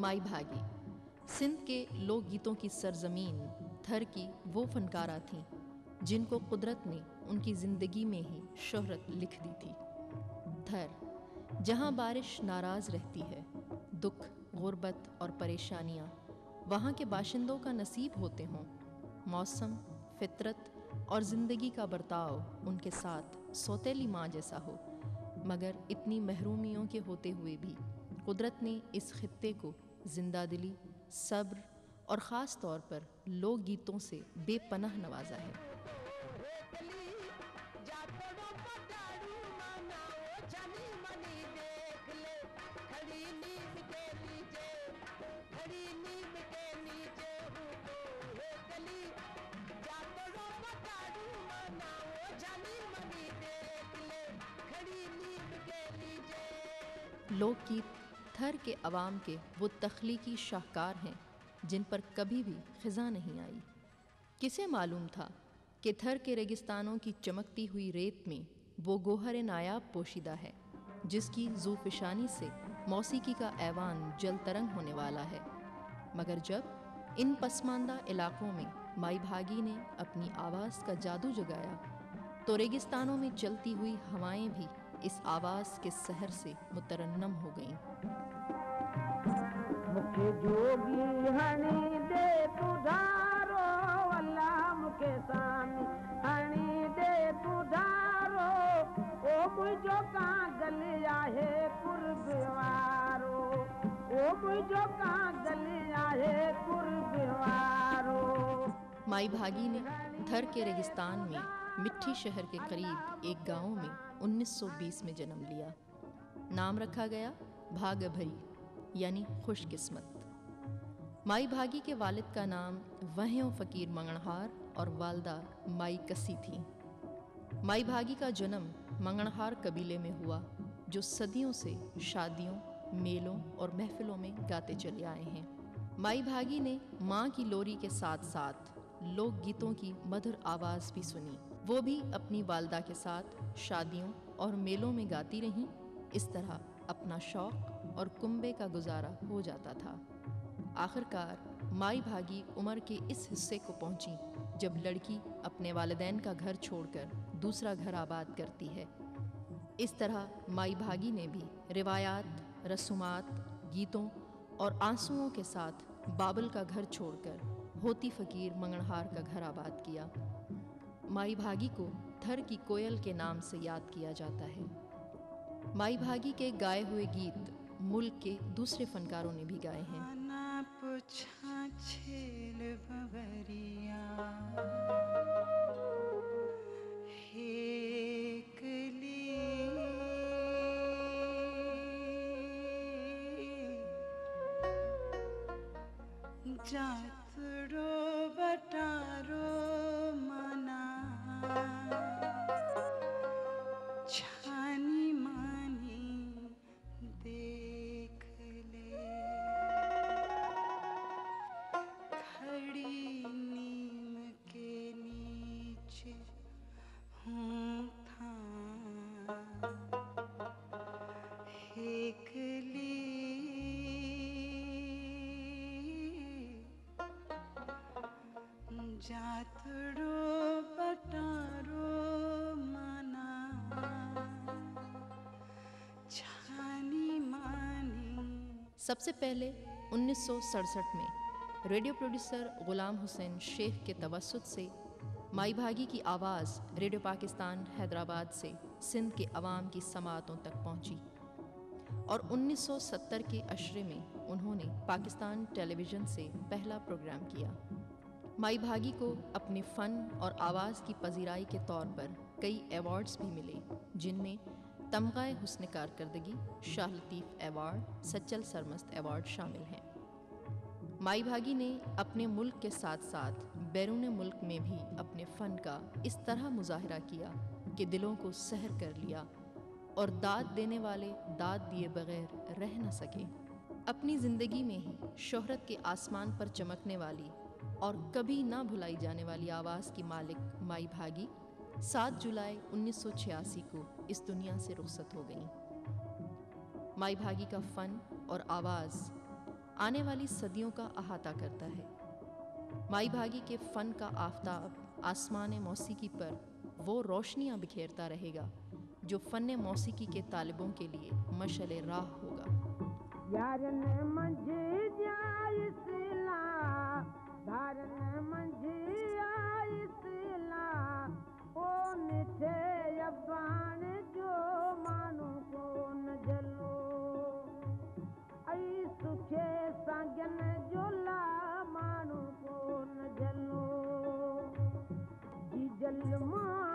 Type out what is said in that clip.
माई भागी सिंध के लोकगीतों की सरजमीन थर की वो फनकारा थीं जिनको कुदरत ने उनकी ज़िंदगी में ही शोहरत लिख दी थी। थर जहाँ बारिश नाराज़ रहती है, दुख, गुर्बत और परेशानियाँ वहाँ के बाशिंदों का नसीब होते हों, मौसम, फितरत और ज़िंदगी का बर्ताव उनके साथ सौतेली माँ जैसा हो, मगर इतनी महरूमियों के होते हुए भी कुदरत ने इस खित्ते को जिंदादिली, सब्र और ख़ास तौर पर लोकगीतों से बेपनाह नवाजा है। लोकगीत थर के अवाम के वो तख्लीकी शाहकार हैं जिन पर कभी भी ख़िज़ा नहीं आई। किसे मालूम था कि थर के रेगिस्तानों की चमकती हुई रेत में वो गोहर नायाब पोशीदा है जिसकी ज़ूफ़िशानी से मौसीकी का ऐवान जल तरंग होने वाला है। मगर जब इन पसमानदा इलाक़ों में माई भागी ने अपनी आवाज़ का जादू जगाया तो रेगिस्तानों में चलती हुई हवाएं भी इस आवाज़ के सहर से मुतरन्नम हो गईं। मुखे जोगी हनी दे तुधारो अल्लाह मुखे सामी हनी दे तुधारो ओ मुझो का गलिया है कुर्बवारो ओ मुझो का गलिया है कुर्बवारो। माई भागी ने थर के रेगिस्तान में मिट्टी शहर के करीब एक गांव में 1920 में जन्म लिया। नाम रखा गया भागभरी यानी खुशकिस्मत। माई भागी के वालिद का नाम वह्यों फ़कीर मंगणहार और वालदा माई कसी थी। माई भागी का जन्म मंगणहार कबीले में हुआ जो सदियों से शादियों, मेलों और महफिलों में गाते चले आए हैं। माई भागी ने माँ की लोरी के साथ साथ लोकगीतों की मधुर आवाज़ भी सुनी। वो भी अपनी वालदा के साथ शादियों और मेलों में गाती रहीं। इस तरह अपना शौक़ और कुंबे का गुजारा हो जाता था। आखिरकार माई भागी उम्र के इस हिस्से को पहुंची जब लड़की अपने वालिदैन का घर छोड़कर दूसरा घर आबाद करती है। इस तरह माई भागी ने भी रिवायात, रसूमात, गीतों और आंसुओं के साथ बाबल का घर छोड़कर होती फ़कीर मंगणहार का घर आबाद किया। माई भागी को थर की कोयल के नाम से याद किया जाता है। माई भागी के गाए हुए गीत मुल्क के दूसरे फनकारों ने भी गाए हैं। जातरो बटारो मना छानी मानी देख ले खड़ी नीम के नीचे हूँ था एक ली जातरो बटारो मना छानी मानी। सबसे पहले 1967 में रेडियो प्रोड्यूसर गुलाम हुसैन शेख के तवस्सुत से माई भागी की आवाज़ रेडियो पाकिस्तान हैदराबाद से सिंध के अवाम की समाअतों तक पहुंची और 1970 के अशरे में उन्होंने पाकिस्तान टेलीविज़न से पहला प्रोग्राम किया। माई भागी को अपने फ़न और आवाज़ की पजीराई के तौर पर कई अवार्ड्स भी मिले जिनमें तमग़ा हुस्न कारकर्दगी, शाह लतीफ़ अवार्ड, सच्चल सरमस्त अवार्ड शामिल हैं। माई भागी ने अपने मुल्क के साथ साथ बैरून मुल्क में भी अपने फ़न का इस तरह मुज़ाहरा किया कि दिलों को सहर कर लिया और दाद देने वाले दाद दिए बग़ैर रह न सके। अपनी ज़िंदगी में ही शोहरत के आसमान पर चमकने वाली और कभी ना भुलाई जाने वाली आवाज़ की मालिक माई भागी 7 जुलाई 1986 को इस दुनिया से रुखसत हो गईं। माई भागी का फ़न और आवाज़ आने वाली सदियों का अहाता करता है। माई भागी के फ़न का आफताब आसमान मौसीकी पर वो रोशनियां बिखेरता रहेगा जो फ़न मौसीकी के तालिबों के लिए मशअल राह होगा। यारन मंझि जाइसला धारन मंझि आइसला ओ मिठे अबान जो मानू को न जलो आई सुखे सांगन जोला मानू को न जलो जी जल मां